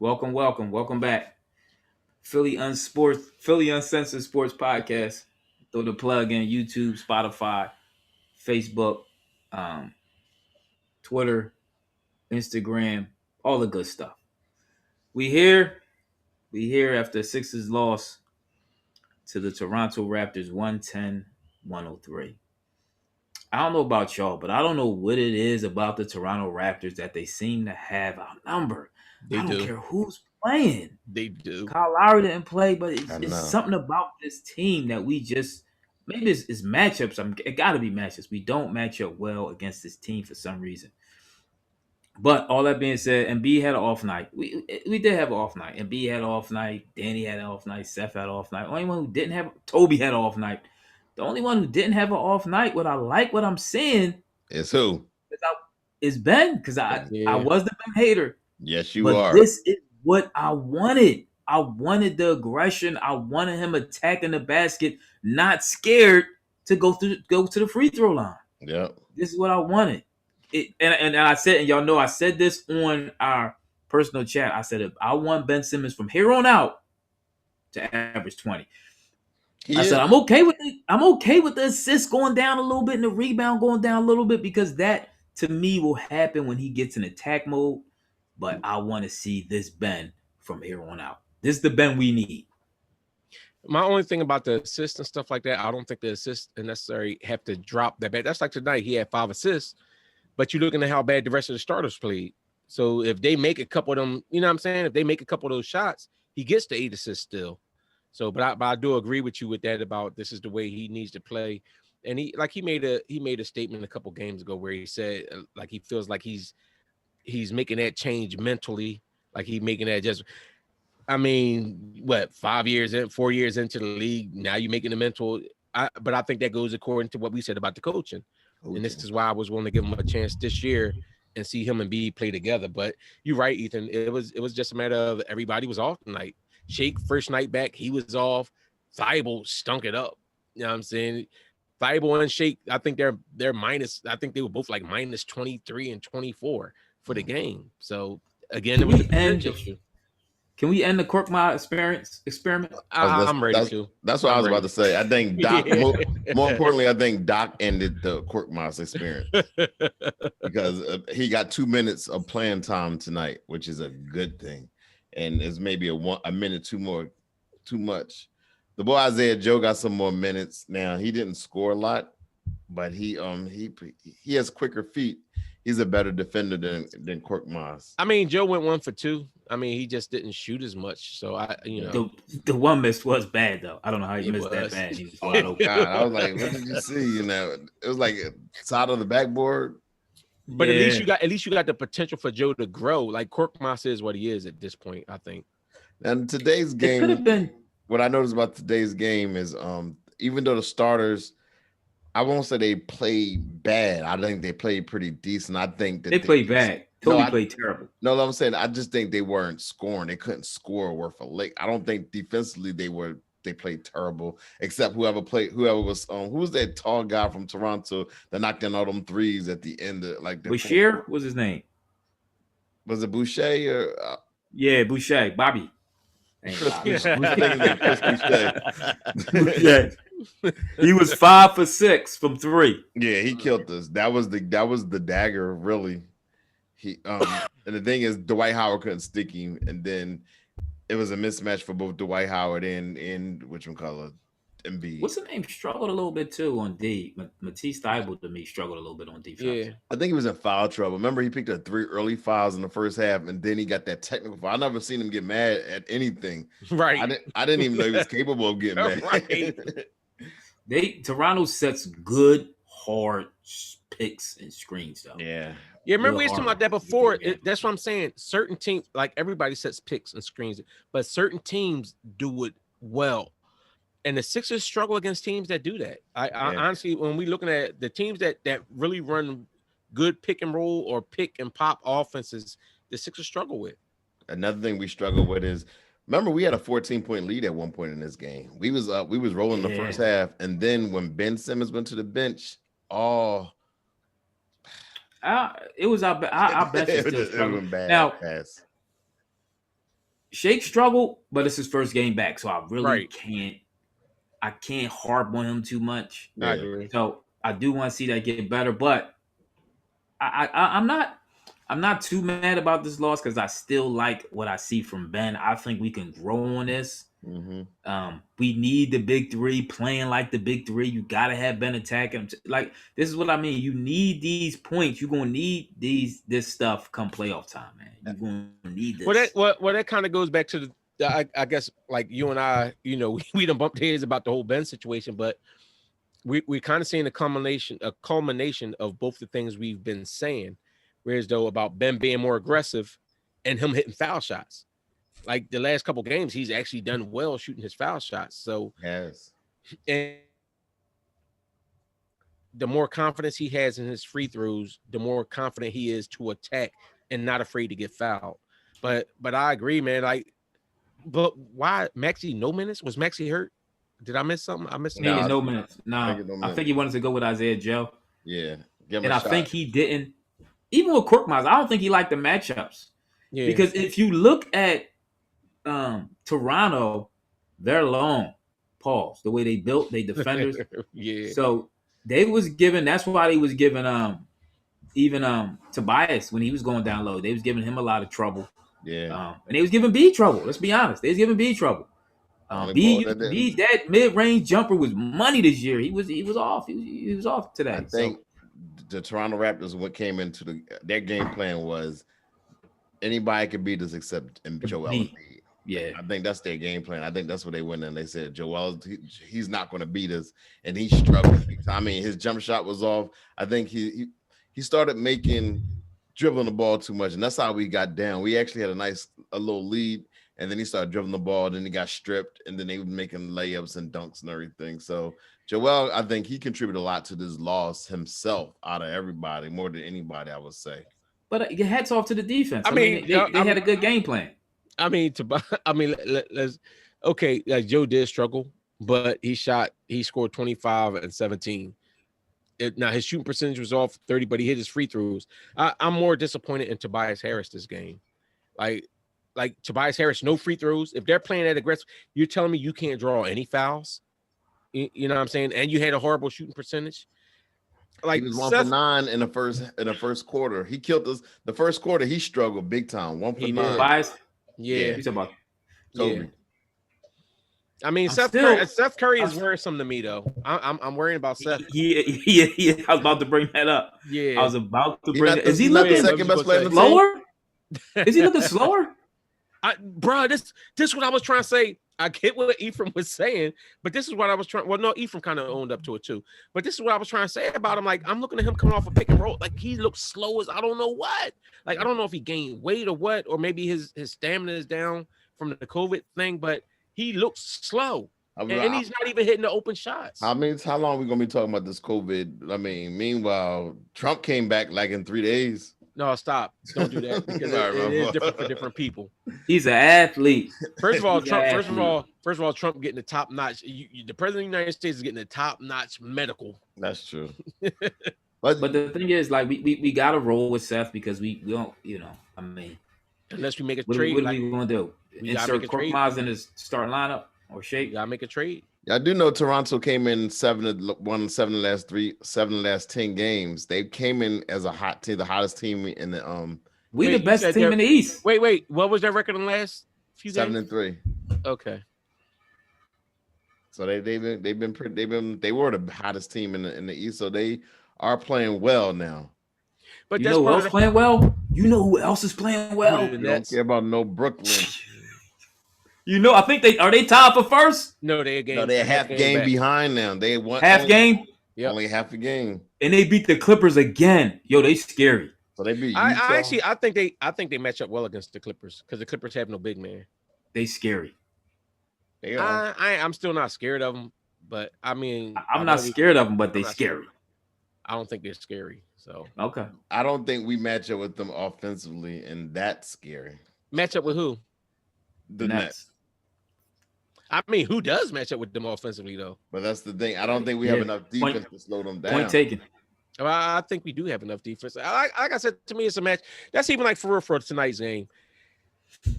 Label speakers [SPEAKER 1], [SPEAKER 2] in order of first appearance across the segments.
[SPEAKER 1] Welcome back. Philly Uncensored Sports Podcast. Throw the plug in YouTube, Spotify, Facebook, um, Twitter, Instagram, all the good stuff. We here. We here after Sixers loss to the Toronto Raptors 110-103. I don't know about y'all, but I don't know what it is about the Toronto Raptors that they seem to have our number.
[SPEAKER 2] They
[SPEAKER 1] I don't
[SPEAKER 2] do.
[SPEAKER 1] care who's playing.
[SPEAKER 2] They do.
[SPEAKER 1] Kyle Lowry didn't play, but
[SPEAKER 3] I
[SPEAKER 1] it's
[SPEAKER 3] know.
[SPEAKER 1] something about this team that we just maybe it's matchups. It got to be matchups. We don't match up well against this team for some reason. But all that being said, Embiid had an off night. We did have an off night. Embiid had an off night. Danny had an off night. Seth had an off night. Only one who didn't have Toby had an off night. The only one who didn't have an off night. What I like, what I'm seeing
[SPEAKER 3] It's who?
[SPEAKER 1] is Ben, because I
[SPEAKER 2] Yeah.
[SPEAKER 1] was the Ben hater.
[SPEAKER 3] Yes, you
[SPEAKER 1] But
[SPEAKER 3] are.
[SPEAKER 1] this is what I wanted. I wanted the aggression. I wanted him attacking the basket, not scared to go to the free throw line.
[SPEAKER 3] Yep.
[SPEAKER 1] This is what I wanted. And I said, and y'all know I said this on our personal chat. I said, if I want Ben Simmons from here on out to average 20. I said I'm okay with it. I'm okay with the assist going down a little bit and the rebound going down a little bit because that to me will happen when he gets in attack mode. But I want to see this Ben from here on out. This is the Ben we need.
[SPEAKER 2] My only thing about the assists and stuff like that, I don't think the assists necessarily have to drop that bad. That's like tonight. He had 5 assists, but you're looking at how bad the rest of the starters played. So if they make a couple of them, you know what I'm saying? If they make a couple of those shots, he gets the 8 assists still. So, but I do agree with you with that about this is the way he needs to play. And he made a statement a couple games ago where he said like he feels like he's making that change mentally, like he's making that just. I mean, what 4 years into the league now you're making the mental. But I think that goes according to what we said about the coaching. And this is why I was willing to give him a chance this year and see him and B play together. But you're right, Ethan. It was just a matter of everybody was off tonight. Shake first night back, he was off. Thibault stunk it up. You know what I'm saying? Thibault and Shake, I think they're minus. I think they were both like minus 23 and 24 for the game. So again, it was a bench issue.
[SPEAKER 1] Can we end the Korkmaz experiment?
[SPEAKER 2] I'm ready to.
[SPEAKER 3] That's what I was about to say. I think Doc.
[SPEAKER 2] Yeah.
[SPEAKER 3] More importantly, I think Doc ended the Korkmaz experience because he got 2 minutes of playing time tonight, which is a good thing, and it's maybe a minute too much. The boy Isaiah Joe got some more minutes. Now he didn't score a lot, but he has quicker feet. He's a better defender than Korkmaz.
[SPEAKER 2] I mean, Joe went 1 for 2. I mean, he just didn't shoot as much. So
[SPEAKER 1] the one miss was bad though. I don't know how he missed that bad. He was wide open.
[SPEAKER 3] God, I was like, what did you see? It was like side of the backboard.
[SPEAKER 2] But at least you got the potential for Joe to grow. Like Korkmaz is what he is at this point, I think.
[SPEAKER 3] And today's game
[SPEAKER 1] could have been.
[SPEAKER 3] What I noticed about today's game is even though the starters, I won't say they played bad. I think they played pretty decent. I think that
[SPEAKER 1] they played bad. Toby played terrible.
[SPEAKER 3] No, I'm saying I just think they weren't scoring. They couldn't score worth a lick. I don't think defensively they played terrible, except whoever was who was that tall guy from Toronto that knocked in all them threes at the end of like the
[SPEAKER 1] Boucher was his name.
[SPEAKER 3] Was it Boucher or
[SPEAKER 1] yeah, Boucher, Bobby.
[SPEAKER 3] Chris Boucher.
[SPEAKER 1] Yeah. He was 5 for 6 from 3.
[SPEAKER 3] Yeah, he killed us. That was the dagger, really. He and the thing is Dwight Howard couldn't stick him, and then it was a mismatch for both Dwight Howard and Embiid.
[SPEAKER 1] What's the name? Struggled a little bit too on D. Matisse Thybulle to me struggled a little bit on defense.
[SPEAKER 2] Yeah.
[SPEAKER 3] I think he was in foul trouble. Remember, he picked up 3 early fouls in the first half, and then he got that technical foul. I never seen him get mad at anything.
[SPEAKER 2] Right.
[SPEAKER 3] I didn't even know he was capable of getting mad.
[SPEAKER 2] Right.
[SPEAKER 1] Toronto sets good hard picks and screens though.
[SPEAKER 3] Yeah.
[SPEAKER 2] Yeah, remember we were talking about that before. That's what I'm saying. Certain teams, like everybody sets picks and screens, but certain teams do it well. And the Sixers struggle against teams that do that. I honestly, when we're looking at the teams that really run good pick and roll or pick and pop offenses, the Sixers struggle with.
[SPEAKER 3] Another thing we struggle with is, remember, we had a 14-point lead at one point in this game. We was rolling the first half, and then when Ben Simmons went to the bench,
[SPEAKER 1] it was our bench. Now, Shake struggled, but it's his first game back, so I really
[SPEAKER 2] Right.
[SPEAKER 1] can't harp on him too much.
[SPEAKER 2] I
[SPEAKER 3] Yeah.
[SPEAKER 2] agree.
[SPEAKER 1] So I do want to see that get better, but I'm not too mad about this loss because I still like what I see from Ben. I think we can grow on this.
[SPEAKER 3] Mm-hmm.
[SPEAKER 1] We need the big three playing like the big three. You gotta have Ben attacking. Like this is what I mean. You need these points. You're gonna need this stuff come playoff time, man. You're gonna need this.
[SPEAKER 2] Well, that kind of goes back to I guess like you and I, we done bumped heads about the whole Ben situation, but we kind of seeing a culmination of both the things we've been saying. Whereas though about Ben being more aggressive and him hitting foul shots. Like the last couple games, he's actually done well shooting his foul shots. So
[SPEAKER 3] Yes.
[SPEAKER 2] and the more confidence he has in his free throws, the more confident he is to attack and not afraid to get fouled. But I agree, man. Like, but why Maxey no minutes? Was Maxey hurt? Did I miss something? I missed
[SPEAKER 1] He
[SPEAKER 2] something.
[SPEAKER 1] no minutes. No, I think he wanted to go with Isaiah Joe.
[SPEAKER 3] Yeah. Give him
[SPEAKER 1] And
[SPEAKER 3] a
[SPEAKER 1] I
[SPEAKER 3] shot.
[SPEAKER 1] think he didn't. Even with Korkmaz, I don't think he liked the matchups.
[SPEAKER 2] Yeah.
[SPEAKER 1] Because if you look at Toronto, they're long. Pause. The way they built, they defenders.
[SPEAKER 2] Yeah.
[SPEAKER 1] So they was giving. That's why they was giving even Tobias when he was going down low. They was giving him a lot of trouble.
[SPEAKER 3] Yeah.
[SPEAKER 1] And they was giving B trouble. Let's be honest. They was giving B trouble. B that mid range jumper was money this year. He was off. He was off today.
[SPEAKER 3] I think the Toronto Raptors, what came into their game plan was anybody could beat us except Joel Embiid.
[SPEAKER 1] Yeah,
[SPEAKER 3] I think that's their game plan. I think that's what they went in. They said Joel, he's not going to beat us, and he struggled. I mean, his jump shot was off. I think he started dribbling the ball too much, and that's how we got down. We actually had a little lead, and then he started dribbling the ball. Then he got stripped, and then they were making layups and dunks and everything. So Joel, I think he contributed a lot to this loss himself out of everybody, more than anybody, I would say.
[SPEAKER 1] But hats off to the defense. I mean, they had a good game plan.
[SPEAKER 2] I mean, let's okay. Joe did struggle, but he scored 25 and 17. Now his shooting percentage was off 30, but he hit his free throws. I'm more disappointed in Tobias Harris this game. Like Tobias Harris, no free throws. If they're playing that aggressive, you're telling me you can't draw any fouls. You know what I'm saying? And you had a horrible shooting percentage. Like
[SPEAKER 3] he was 1 for 9 in the first quarter. He killed us. The first quarter, he struggled big time. 1 for 9.
[SPEAKER 1] Tobias?
[SPEAKER 2] Yeah.
[SPEAKER 1] He's about
[SPEAKER 3] Toby.
[SPEAKER 2] Yeah. I mean, Seth Curry is worrisome to me though. I'm worrying about Seth.
[SPEAKER 1] Yeah. I was about to bring that up.
[SPEAKER 2] Yeah.
[SPEAKER 1] I was about to bring. Is he
[SPEAKER 3] looking
[SPEAKER 1] looking
[SPEAKER 3] second best player
[SPEAKER 1] slower? Is he looking slower?
[SPEAKER 2] Bro, this is what I was trying to say. I get what Ephraim was saying, but this is what I was trying. Well, no, Ephraim kind of owned up to it too. But this is what I was trying to say about him. Like, I'm looking at him coming off a pick and roll. Like, he looks slow as I don't know what. Like, I don't know if he gained weight or what, or maybe his stamina is down from the COVID thing, but he looks slow. And he's not even hitting the open shots.
[SPEAKER 3] How long are we gonna be talking about this COVID? I mean, meanwhile, Trump came back like in 3 days.
[SPEAKER 2] No, stop. Don't do that because it is different for different people.
[SPEAKER 1] He's an athlete.
[SPEAKER 2] First of all, Trump getting the top notch. The president of the United States is getting the top notch medical.
[SPEAKER 3] That's true.
[SPEAKER 1] But the thing is, like, we gotta roll with Seth because we don't, I mean,
[SPEAKER 2] unless we make a trade,
[SPEAKER 1] what are we gonna do? Insert Korkmaz in his starting lineup or Shake?
[SPEAKER 2] You gotta make a trade.
[SPEAKER 3] I do know Toronto came in 7 the last 10 games. They came in as a hot team, the hottest team in the
[SPEAKER 1] We the best team in the East.
[SPEAKER 2] Wait, what was their record in the last few games?
[SPEAKER 3] 7-3.
[SPEAKER 2] Okay.
[SPEAKER 3] So they were the hottest team in the East. So they are playing well now.
[SPEAKER 2] But
[SPEAKER 1] you know who else playing well? You know who else is playing well?
[SPEAKER 3] You don't care about no Brooklyn.
[SPEAKER 1] I think they tied for first.
[SPEAKER 2] No, they're a game.
[SPEAKER 3] No, they're half game behind now. They won
[SPEAKER 1] game.
[SPEAKER 2] Yep.
[SPEAKER 3] Only half a game,
[SPEAKER 1] and they beat the Clippers again. Yo, they scary.
[SPEAKER 3] So they beat.
[SPEAKER 2] I think they match up well against the Clippers because the Clippers have no big man.
[SPEAKER 1] They scary.
[SPEAKER 3] They are.
[SPEAKER 2] I'm still not scared of them, but I mean,
[SPEAKER 1] I'm not scared of them, but they scary.
[SPEAKER 2] I don't think they're scary. So
[SPEAKER 1] okay,
[SPEAKER 3] I don't think we match up with them offensively, and that's scary.
[SPEAKER 2] Match up with who?
[SPEAKER 3] The Nets.
[SPEAKER 2] I mean, who does match up with them offensively, though?
[SPEAKER 3] But that's the thing. I don't think we have enough defense to slow them down.
[SPEAKER 1] Point taken.
[SPEAKER 2] Well, I think we do have enough defense. Like I said, to me, it's a match. That's even like for tonight's game.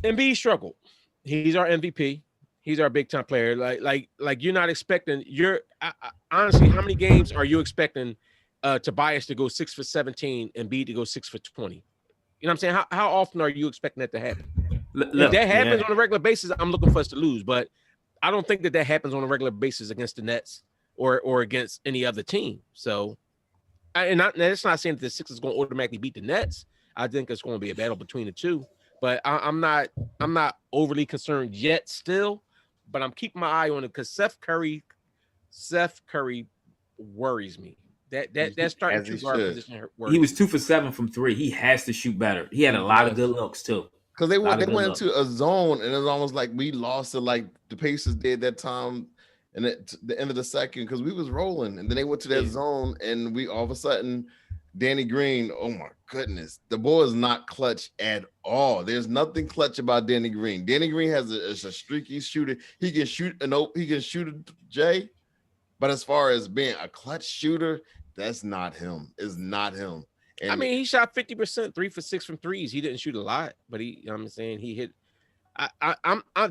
[SPEAKER 2] Embiid struggled. He's our MVP. He's our big time player. Like you're not expecting. Honestly, how many games are you expecting Tobias to go 6 for 17 and B to go 6 for 20? You know what I'm saying? How often are you expecting that to happen? If that happens on a regular basis, I'm looking for us to lose. But I don't think that happens on a regular basis against the Nets or against any other team. So, that's not saying that the Sixers is going to automatically beat the Nets. I think it's going to be a battle between the two. But I'm not overly concerned yet still. But I'm keeping my eye on it because Seth Curry worries me. That starting two guard position worries.
[SPEAKER 1] He was 2 for 7 from 3. He has to shoot better. He had a lot of good looks too.
[SPEAKER 3] Because they went into a zone, and it was almost like we lost it, like the Pacers did that time, and at the end of the second, because we was rolling, and then they went to that zone, and we all of a sudden, Danny Green. Oh my goodness, the boy is not clutch at all. There's nothing clutch about Danny Green. Danny Green is a streaky shooter. He can shoot a J, but as far as being a clutch shooter, that's not him. It's not him. And
[SPEAKER 2] I mean, he shot 50%, 3 for 6 from threes. He didn't shoot a lot, but I'm saying he hit.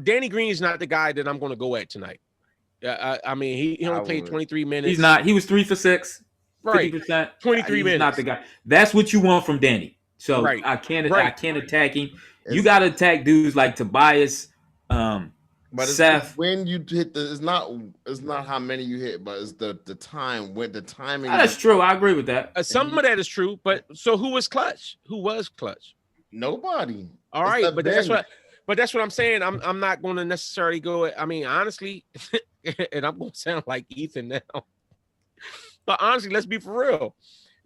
[SPEAKER 2] Danny Green is not the guy that I'm going to go at tonight. I mean, he only played 23 minutes.
[SPEAKER 1] He's not. He was 3 for 6, 50%.
[SPEAKER 2] 23 minutes.
[SPEAKER 1] Not the guy. That's what you want from Danny. So I can't attack him. You got to attack dudes like Tobias.
[SPEAKER 3] But
[SPEAKER 1] Seth,
[SPEAKER 3] when you hit it's not how many you hit, but it's the time when the timing.
[SPEAKER 1] That's true. I agree with that.
[SPEAKER 2] Some of that is true, but so who was clutch? Who was clutch?
[SPEAKER 3] Nobody.
[SPEAKER 2] All right, but that's what I'm saying. I'm not going to necessarily go. I mean, honestly, and I'm going to sound like Ethan now, but honestly, let's be for real.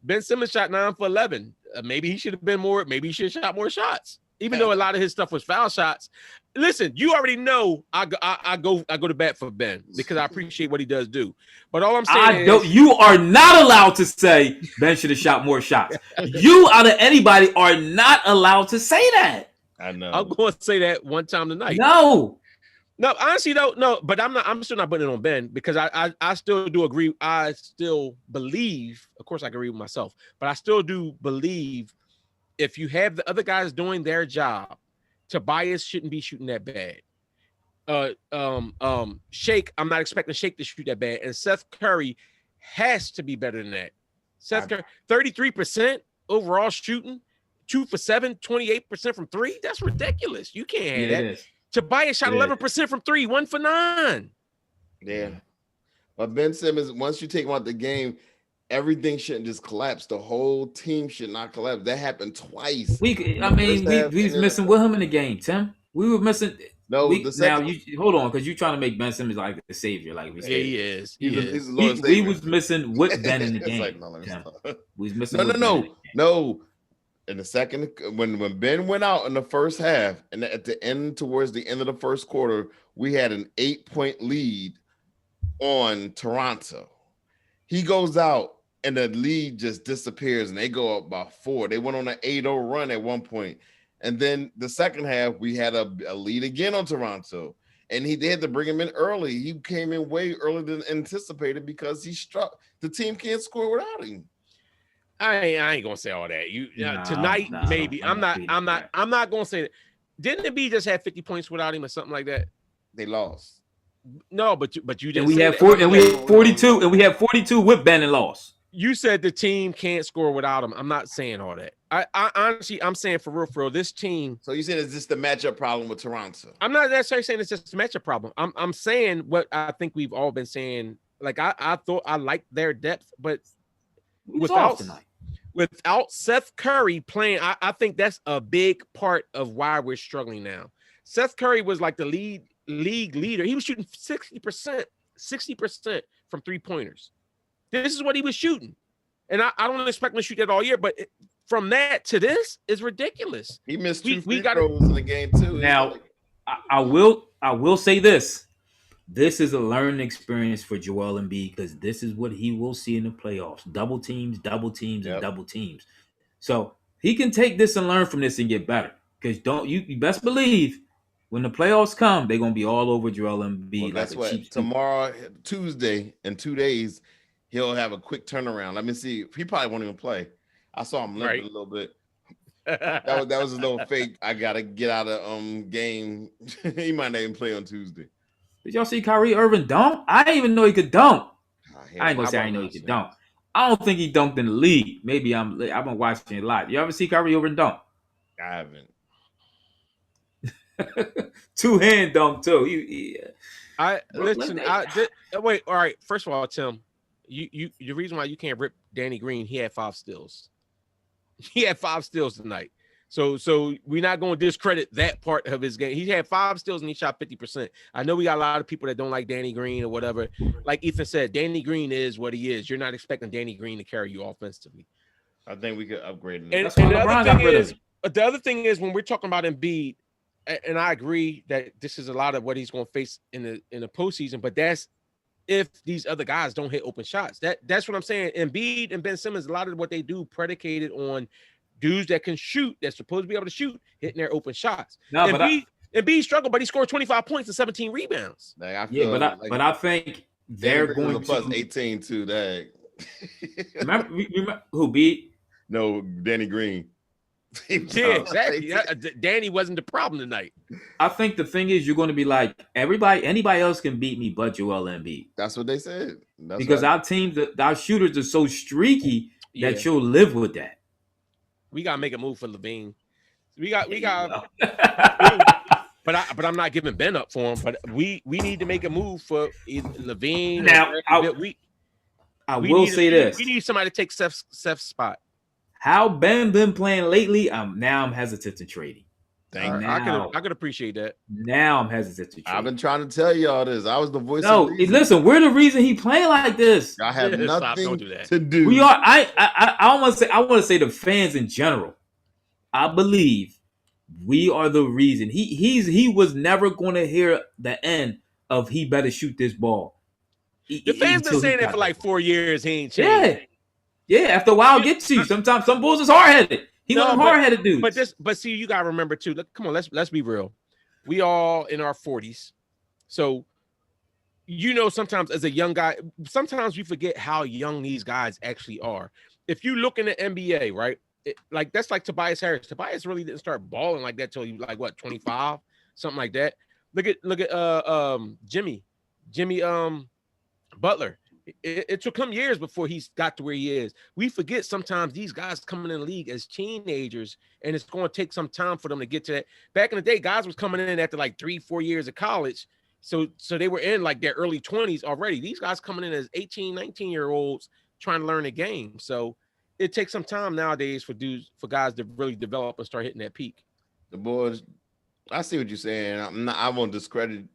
[SPEAKER 2] Ben Simmons shot 9 for 11. Maybe he should have been more. Maybe he should have shot more shots. Even though a lot of his stuff was foul shots. Listen, you already know I go to bat for Ben because I appreciate what he does do. But all I'm saying
[SPEAKER 1] you are not allowed to say Ben should have shot more shots. You out of anybody are not allowed to say that.
[SPEAKER 3] I know.
[SPEAKER 2] I'm going to say that one time tonight.
[SPEAKER 1] No,
[SPEAKER 2] honestly, no. But I'm still not putting it on Ben because I still do agree. I still believe, of course, I agree with myself, but I still do believe. If you have the other guys doing their job, Tobias shouldn't be shooting that bad. Shake, I'm not expecting Shake to shoot that bad. And Seth Curry has to be better than that. Seth Curry, 33% overall shooting, 2 for 7, 28% from 3. That's ridiculous. You can't have that.
[SPEAKER 1] Is.
[SPEAKER 2] Tobias shot 11% from 3, 1 for 9.
[SPEAKER 3] Yeah. But Ben Simmons, once you take him out the game, everything shouldn't just collapse. The whole team should not collapse. That happened twice.
[SPEAKER 1] We was missing with him in the game, Tim. We were missing.
[SPEAKER 3] No,
[SPEAKER 1] hold on, because you're trying to make Ben Simmons like the savior, like we said.
[SPEAKER 2] Yeah, he is.
[SPEAKER 1] We was missing with Ben in the game. We was missing.
[SPEAKER 3] No. In the second, when Ben went out in the first half, and at the end, towards the end of the first quarter, we had an 8-point lead on Toronto. He goes out. And the lead just disappears, and they go up by 4. They went on an 8-0 run at one point. And then the second half, we had a lead again on Toronto. And they had to bring him in early. He came in way earlier than anticipated because he struck. The team can't score without him.
[SPEAKER 2] I ain't gonna say all that. Tonight, maybe. I'm not gonna say that. Didn't the B just have 50 points without him or something like that?
[SPEAKER 3] They lost.
[SPEAKER 2] No, but you didn't.
[SPEAKER 1] We had 42, and we had 42 with Ben and lost.
[SPEAKER 2] You said the team can't score without him. I'm not saying all that. I honestly, I'm saying for real, this team.
[SPEAKER 3] So you said it's just the matchup problem with Toronto?
[SPEAKER 2] I'm not necessarily saying it's just a matchup problem. I'm saying what I think we've all been saying. Like I thought I liked their depth, but without Seth Curry playing, I think that's a big part of why we're struggling now. Seth Curry was like the league leader. He was shooting 60% from 3-pointers. This is what he was shooting. And I don't expect him to shoot that all year, but from that to this is ridiculous.
[SPEAKER 3] He missed 2 free throws in the game too.
[SPEAKER 1] Now, I will say this. This is a learning experience for Joel Embiid because this is what he will see in the playoffs. Double teams, and double teams. So he can take this and learn from this and get better. Because you best believe when the playoffs come, they're going to be all over Joel Embiid.
[SPEAKER 3] Well, that's what tomorrow, Tuesday, in 2 days, he'll have a quick turnaround. Let me see. He probably won't even play. I saw him limping a little bit. That was a little fake. I gotta get out of game. He might not even play on Tuesday.
[SPEAKER 1] Did y'all see Kyrie Irving dunk? I didn't even know he could dunk. I ain't gonna say I didn't know he could dunk. I don't think he dunked in the league. Maybe I've been watching it a lot. You ever see Kyrie Irving dunk?
[SPEAKER 3] I haven't.
[SPEAKER 1] 2-hand dunk too.
[SPEAKER 2] Wait. All right. First of all, Tim, you the reason why you can't rip Danny Green, he had 5 steals. He had 5 steals tonight. So we're not going to discredit that part of his game. He had 5 steals and he shot 50%. I know we got a lot of people that don't like Danny Green or whatever. Like Ethan said, Danny Green is what he is. You're not expecting Danny Green to carry you offensively.
[SPEAKER 3] I think we could upgrade him.
[SPEAKER 2] And the other thing is when we're talking about Embiid, and I agree that this is a lot of what he's going to face in the postseason, but that's if these other guys don't hit open shots. That's what I'm saying. Embiid and Ben Simmons, a lot of what they do predicated on dudes that can shoot, that's supposed to be able to shoot, hitting their open shots. No, Embiid struggled, but he scored 25 points and 17 rebounds.
[SPEAKER 1] But I think they're going to
[SPEAKER 3] plus 18 to that.
[SPEAKER 1] remember who beat?
[SPEAKER 3] No, Danny Green.
[SPEAKER 2] Yeah, exactly. Danny wasn't the problem tonight.
[SPEAKER 1] I think the thing is, you're going to be like anybody else can beat me, but Joel Embiid.
[SPEAKER 3] That's what they said.
[SPEAKER 1] Because our teams, our shooters are so streaky that you'll live with that.
[SPEAKER 2] We gotta make a move for Levine. We got. But I'm not giving Ben up for him. But we need to make a move for either Levine.
[SPEAKER 1] Now I will say this:
[SPEAKER 2] we need somebody to take Seth's spot.
[SPEAKER 1] How Ben been playing lately? I'm hesitant to trade him.
[SPEAKER 2] I could appreciate that.
[SPEAKER 1] Now I'm hesitant to trade.
[SPEAKER 3] I've been trying to tell y'all this. I was the voice.
[SPEAKER 1] No, listen, we're the reason he playing like this.
[SPEAKER 3] I have nothing to do.
[SPEAKER 1] We are. I want to say the fans in general. I believe we are the reason. He was never going to hear the end of he better shoot this ball.
[SPEAKER 2] The fans been saying it for like 4 years. He ain't changed.
[SPEAKER 1] Yeah. After a while, it gets you. Sometimes some bulls is hard headed. He was hard-headed dude.
[SPEAKER 2] But see, you gotta remember too. Come on, let's be real. We all in our 40s, so sometimes as a young guy, sometimes we forget how young these guys actually are. If you look in the NBA, right, that's like Tobias Harris. Tobias really didn't start balling like that till he was like 25, something like that. Look at Jimmy Butler. It took him years before he got to where he is. We forget sometimes these guys coming in the league as teenagers, and it's going to take some time for them to get to that. Back in the day, guys was coming in after like 3-4 years of college. So they were in like their early 20s already. These guys coming in as 18, 19-year-olds trying to learn the game. So it takes some time nowadays for guys to really develop and start hitting that peak.
[SPEAKER 3] The boys, I see what you're saying. I won't discredit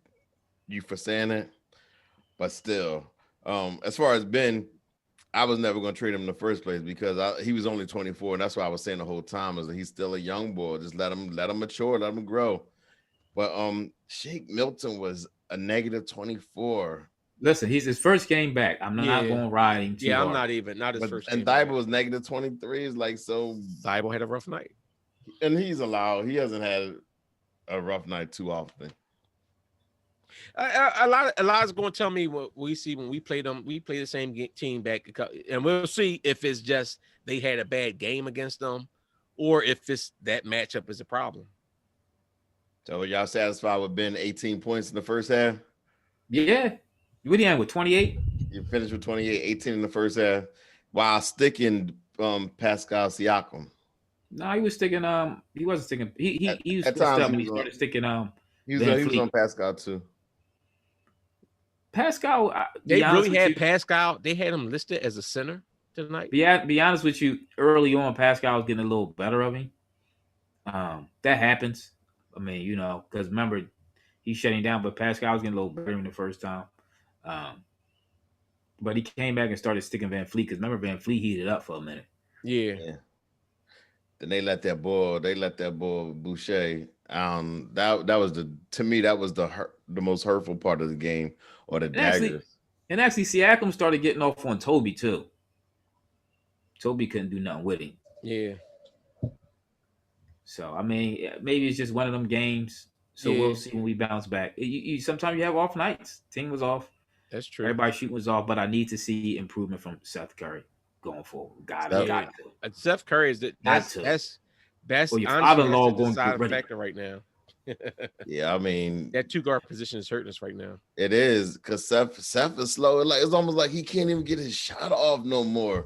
[SPEAKER 3] you for saying it, but still. As far as Ben, I was never going to trade him in the first place because he was only 24, and that's what I was saying the whole time is that he's still a young boy. Just let him mature, let him grow. But Shake Milton was a negative 24.
[SPEAKER 1] Listen, he's his first game back. I'm not going to ride him too hard.
[SPEAKER 2] I'm not his first game.
[SPEAKER 3] And Thibault was negative 23. It's like so.
[SPEAKER 2] Thibault had a rough night,
[SPEAKER 3] and he's allowed. He hasn't had a rough night too often.
[SPEAKER 2] A lot is going to tell me what we see when we play them. We play the same team back, and we'll see if it's just they had a bad game against them, or if it's that matchup is a problem.
[SPEAKER 3] So, are y'all satisfied with Ben 18 points in the first half?
[SPEAKER 1] Yeah, what do you have with 28?
[SPEAKER 3] You finished with 28, 18 in the first half, while sticking Pascal Siakam.
[SPEAKER 1] No, he was sticking. He wasn't sticking. He was stuff, and he started sticking.
[SPEAKER 3] He was on Pascal too.
[SPEAKER 1] Pascal,
[SPEAKER 2] they really had Pascal. They had him listed as a center tonight.
[SPEAKER 1] Be honest with you, early on, Pascal was getting a little better of him. That happens. I mean, because remember, he's shutting down, but Pascal was getting a little better in the first time. But he came back and started sticking Van Fleet because remember, Van Fleet heated up for a minute.
[SPEAKER 2] Yeah.
[SPEAKER 3] Then they let that boy Boucher. That was the most hurtful part of the game, or the daggers.
[SPEAKER 1] And actually, Siakam started getting off on Toby too. Toby couldn't do nothing with him.
[SPEAKER 2] Yeah.
[SPEAKER 1] So I mean, maybe it's just one of them games. So we'll see when we bounce back. Sometimes you have off nights. Team was off.
[SPEAKER 2] That's true.
[SPEAKER 1] Everybody shooting was off, but I need to see improvement from Seth Curry going forward. Got to.
[SPEAKER 2] Seth Curry is That's
[SPEAKER 1] or your
[SPEAKER 2] honestly that's
[SPEAKER 1] father-in-law
[SPEAKER 2] the
[SPEAKER 1] going to get
[SPEAKER 2] deciding
[SPEAKER 1] rid of
[SPEAKER 2] factor right now.
[SPEAKER 3] Yeah, I mean,
[SPEAKER 2] That 2 guard position is hurting us right now.
[SPEAKER 3] it is because Seth is slow. Like it's almost like he can't even get his shot off no more.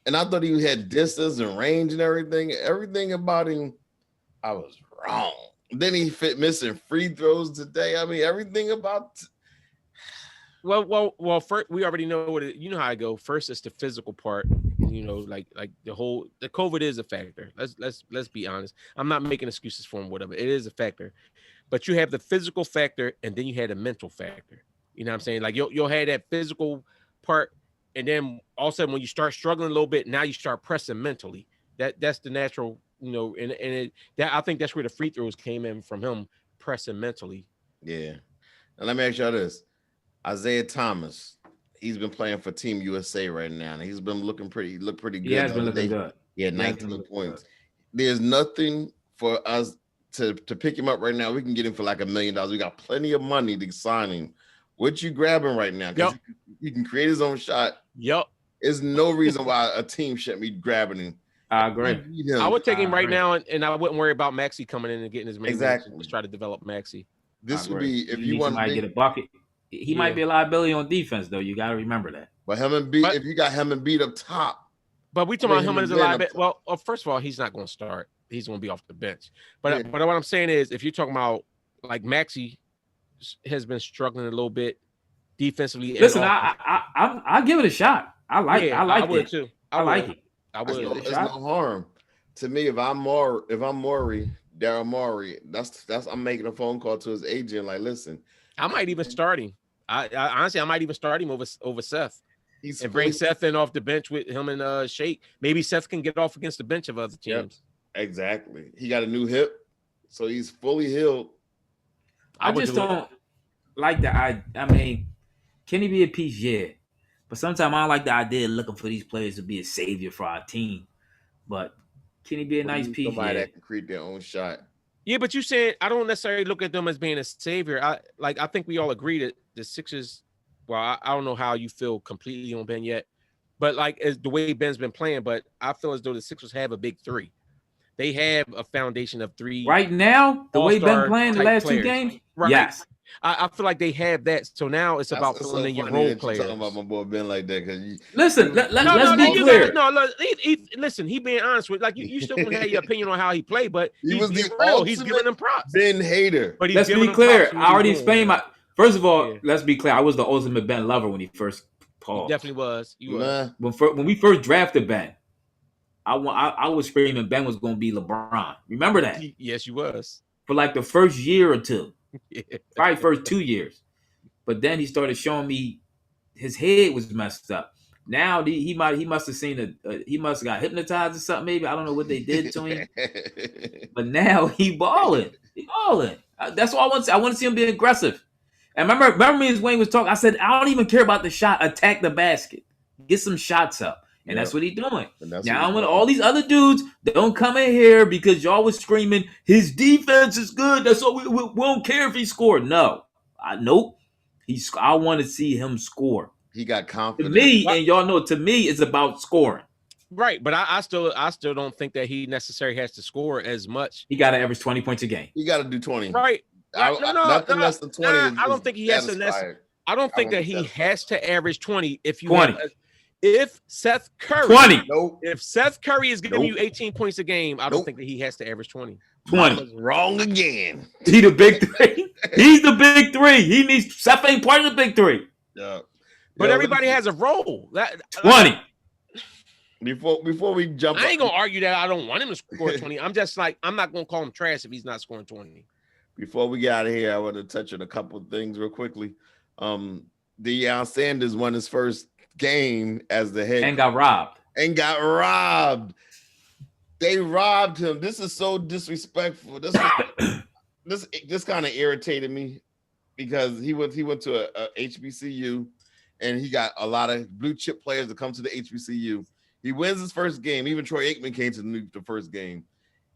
[SPEAKER 3] And I thought he had distance and range and everything. Everything about him, I was wrong. Then he missing free throws today. I mean, everything about.
[SPEAKER 2] Well. First, we already know what you know how I go. First, it's the physical part. You know, like the COVID is a factor. Let's be honest. I'm not making excuses for him. Whatever, it is a factor. But you have the physical factor, and then you had a mental factor. You know what I'm saying? Like you'll have that physical part, and then all of a sudden when you start struggling a little bit, now you start pressing mentally. That's the natural, you know, and that I think that's where the free throws came in from him pressing mentally.
[SPEAKER 3] Yeah. And let me ask y'all this. Isiah Thomas, he's been playing for Team USA right now, and he's been looking pretty good.
[SPEAKER 1] He has been looking good.
[SPEAKER 3] He had 19 points. There's nothing for us to pick him up right now. We can get him for like $1 million. We got plenty of money to sign him. What you grabbing right now? Because he can create his own shot.
[SPEAKER 2] Yep.
[SPEAKER 3] There's no reason why a team shouldn't be grabbing him.
[SPEAKER 1] I agree.
[SPEAKER 2] I would take him right now, and I wouldn't worry about Maxey coming in and getting his main.
[SPEAKER 3] Exactly.
[SPEAKER 2] Let's try to develop Maxey.
[SPEAKER 3] This would be if you want
[SPEAKER 1] to get a bucket. He might be a liability on defense, though. You got to remember that.
[SPEAKER 3] But if you got him and beat up top.
[SPEAKER 2] But we talking about him as a liability. Well, first of all, he's not going to start. He's going to be off the bench. But what I'm saying is, if you're talking about like Maxey has been struggling a little bit defensively.
[SPEAKER 1] Listen, I give it a shot. I like it.
[SPEAKER 2] I would too.
[SPEAKER 1] I like it.
[SPEAKER 2] I would.
[SPEAKER 3] It's no harm. To me, if I'm Maury, Daryl Morey, that's I'm making a phone call to his agent. Like, listen,
[SPEAKER 2] I might even start him. I honestly, I might even start him over Seth. And bring Seth in off the bench with him and Shake. Maybe Seth can get off against the bench of other teams.
[SPEAKER 3] Yep, exactly. He got a new hip, so he's fully healed.
[SPEAKER 1] I just don't like the I mean, can he be a piece? Yeah. But sometimes I don't like the idea of looking for these players to be a savior for our team. But can he be a nice piece?
[SPEAKER 3] Somebody that can create their own shot.
[SPEAKER 2] Yeah, but you said I don't necessarily look at them as being a savior. I think we all agree that the Sixers. Well, I don't know how you feel completely on Ben yet, but like as the way Ben's been playing, but I feel as though the Sixers have a big three. They have a foundation of three
[SPEAKER 1] right now. The way Ben playing the last
[SPEAKER 2] players.
[SPEAKER 1] 2 games,
[SPEAKER 2] right?
[SPEAKER 1] Yes,
[SPEAKER 2] I feel like they have that. So now it's about filling in your role players.
[SPEAKER 3] Talking about my boy Ben like that because
[SPEAKER 1] listen. Let's be clear.
[SPEAKER 2] Listen. He being honest with you still want to have your opinion on how he played, but
[SPEAKER 3] he's
[SPEAKER 2] giving them props.
[SPEAKER 3] Ben hater.
[SPEAKER 2] But
[SPEAKER 1] let's be clear. I already explained my. First of all, let's be clear. I was the ultimate Ben lover when he first paused.
[SPEAKER 2] He definitely was. You were.
[SPEAKER 1] When we first drafted Ben, I was screaming Ben was going to be LeBron. Remember that?
[SPEAKER 2] Yes, you was.
[SPEAKER 1] For like the first year or two, probably first 2 years. But then he started showing me his head was messed up. Now he must have seen he must have got hypnotized or something. Maybe I don't know what they did to him. But now he balling. He balling. That's all I want to see. I want to see him be aggressive. And remember me as Wayne was talking, I said, I don't even care about the shot. Attack the basket. Get some shots up. And that's what he's doing. Now, when all these other dudes, they don't come in here because y'all was screaming, his defense is good. That's all we don't care if he scored. No. Nope. I want to see him score.
[SPEAKER 3] He got confidence.
[SPEAKER 1] To me, and y'all know, to me, it's about scoring.
[SPEAKER 2] Right, but I still don't think that he necessarily has to score as much.
[SPEAKER 1] He got to average 20 points a game.
[SPEAKER 3] He got to do 20.
[SPEAKER 2] Right.
[SPEAKER 3] Nothing less than 20.
[SPEAKER 2] I don't think he has to. I don't think that he has to average 20. If you
[SPEAKER 1] 20.
[SPEAKER 2] If Seth Curry,
[SPEAKER 1] 20.
[SPEAKER 2] If Seth Curry is giving you 18 points a game, I don't think that he has to average 20.
[SPEAKER 3] 20. Wrong again.
[SPEAKER 1] He the big three. He's the big three. He needs Seth ain't part of the big three.
[SPEAKER 3] Yeah.
[SPEAKER 2] But everybody has a role.
[SPEAKER 1] 20.
[SPEAKER 3] Before we jump,
[SPEAKER 2] I ain't gonna argue that I don't want him to score 20. I'm just like, I'm not gonna call him trash if he's not scoring 20.
[SPEAKER 3] Before we get out of here, I want to touch on a couple of things real quickly. Deion Sanders won his first game as the head
[SPEAKER 1] and got robbed.
[SPEAKER 3] They robbed him. This is so disrespectful. This kind of irritated me because he went to a HBCU and he got a lot of blue chip players to come to the HBCU. He wins his first game. Even Troy Aikman came to the first game.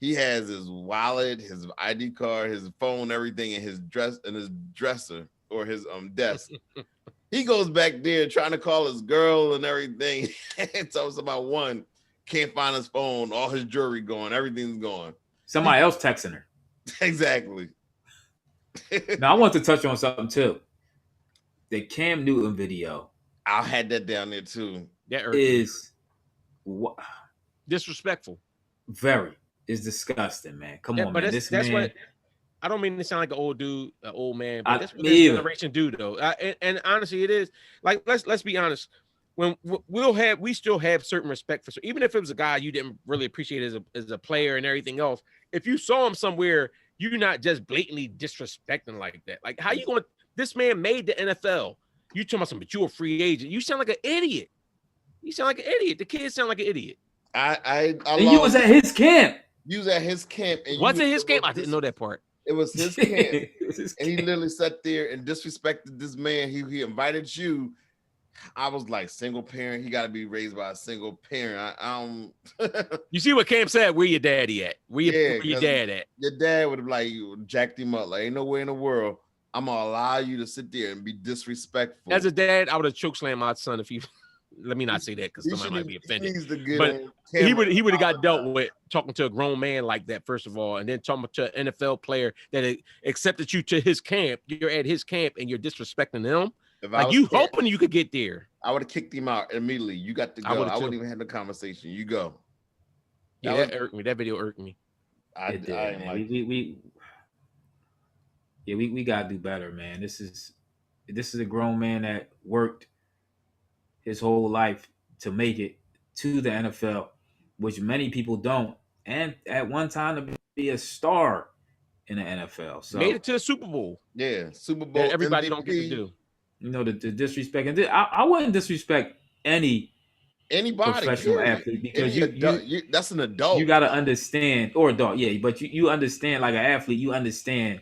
[SPEAKER 3] He has his wallet, his ID card, his phone, everything in his dresser or his desk. He goes back there trying to call his girl and everything. And tells about one. Can't find his phone. All his jewelry gone. Everything's gone.
[SPEAKER 1] Somebody else texting her.
[SPEAKER 3] Exactly.
[SPEAKER 1] Now I want to touch on something too. The Cam Newton video.
[SPEAKER 3] I had that down there too.
[SPEAKER 2] That
[SPEAKER 1] is
[SPEAKER 2] disrespectful.
[SPEAKER 1] Very. It's disgusting, man. Come on,
[SPEAKER 2] but
[SPEAKER 1] man.
[SPEAKER 2] That's
[SPEAKER 1] man,
[SPEAKER 2] what I don't mean to sound like an old dude, an old man, but that's what
[SPEAKER 1] this
[SPEAKER 2] generation do, though. And honestly, it is like let's be honest. When we still have certain respect for, even if it was a guy you didn't really appreciate as a player and everything else. If you saw him somewhere, you're not just blatantly disrespecting like that. Like, how you going? This man made the NFL. You talking about something, but you're a free agent. You sound like an idiot. You sound like an idiot. The kids sound like an idiot.
[SPEAKER 3] And
[SPEAKER 1] you was at his camp.
[SPEAKER 3] You was at his camp. And
[SPEAKER 2] what's in his camp? I didn't know that part.
[SPEAKER 3] It was his camp. And he literally sat there and disrespected this man. He invited you. I was like, single parent. He got to be raised by a single parent.
[SPEAKER 2] You see what Cam said? Where your daddy at? Where your dad at?
[SPEAKER 3] Your dad would have like jacked him up. Like, ain't no way in the world I'm gonna allow you to sit there and be disrespectful.
[SPEAKER 2] As a dad, I would have chokeslammed my son if he. Let me not say that because somebody might be offended. But he would have got dealt with talking to a grown man like that, first of all, and then talking to an NFL player that accepted you to his camp. You're at his camp and you're disrespecting him. Like, you hoping you could get there.
[SPEAKER 3] I would have kicked him out immediately. You got to go. I wouldn't even have the conversation. You go.
[SPEAKER 2] Yeah, that irked me. That video irked me.
[SPEAKER 1] We gotta do better, man. This is a grown man that worked his whole life to make it to the NFL, which many people don't, and at one time to be a star in the NFL. So
[SPEAKER 2] made it to the Super Bowl.
[SPEAKER 3] Yeah, Super Bowl.
[SPEAKER 2] Everybody
[SPEAKER 3] MVP.
[SPEAKER 2] Don't get to do.
[SPEAKER 1] You know, the disrespect, and I wouldn't disrespect anybody professional athlete, because
[SPEAKER 3] that's an adult.
[SPEAKER 1] You got to understand, or adult, yeah, but you understand, like an athlete, you understand.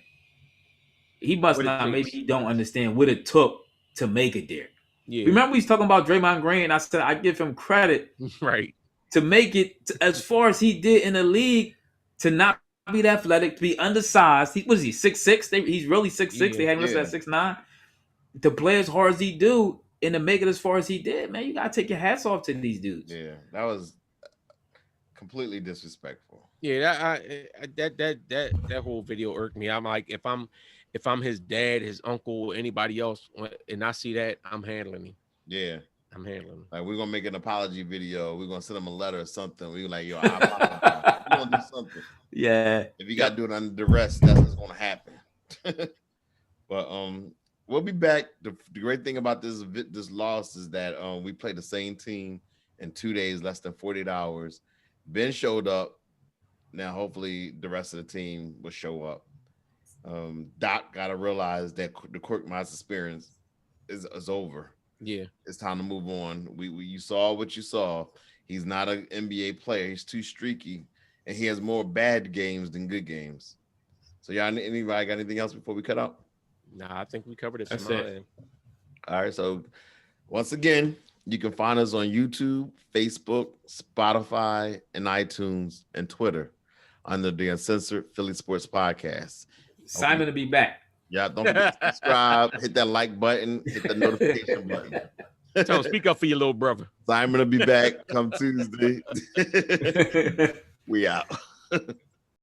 [SPEAKER 1] He must not. Maybe he don't understand what it took to make it there. Yeah. Remember, he's talking about Draymond Green, and I said I give him credit,
[SPEAKER 2] right,
[SPEAKER 1] to make it as far as he did in the league, to not be that athletic, to be undersized. He 6'6". He's really 6'6". They had him listed at 6'9". To play as hard as he do and to make it as far as he did, man, you gotta take your hats off to these dudes.
[SPEAKER 3] Yeah, that was completely disrespectful.
[SPEAKER 2] Yeah, that whole video irked me. I'm like, if I'm his dad, his uncle, anybody else, and I see that, I'm handling him.
[SPEAKER 3] Yeah,
[SPEAKER 2] I'm handling him.
[SPEAKER 3] Like, we're gonna make an apology video. We're gonna send him a letter or something. We're like, yo, I apologize. We're gonna do something.
[SPEAKER 1] Yeah.
[SPEAKER 3] If you gotta do it under duress, that's what's gonna happen. But we'll be back. The great thing about this loss is that we played the same team in 2 days, less than 48 hours. Ben showed up. Now, hopefully, the rest of the team will show up. Doc got to realize that the Korkmaz experience is over.
[SPEAKER 2] Yeah,
[SPEAKER 3] it's time to move on. You saw what you saw. He's not an NBA player. He's too streaky, and he has more bad games than good games. So, y'all, anybody got anything else before we cut out?
[SPEAKER 2] Nah, I think we covered it.
[SPEAKER 1] That's it.
[SPEAKER 3] All right. So once again, you can find us on YouTube, Facebook, Spotify, and iTunes, and Twitter under the Uncensored Philly Sports Podcast.
[SPEAKER 1] Simon will be back.
[SPEAKER 3] Yeah, don't forget to subscribe, hit that like button, hit the notification button.
[SPEAKER 2] Tell him, speak up for your little brother.
[SPEAKER 3] Simon will be back come Tuesday. We out.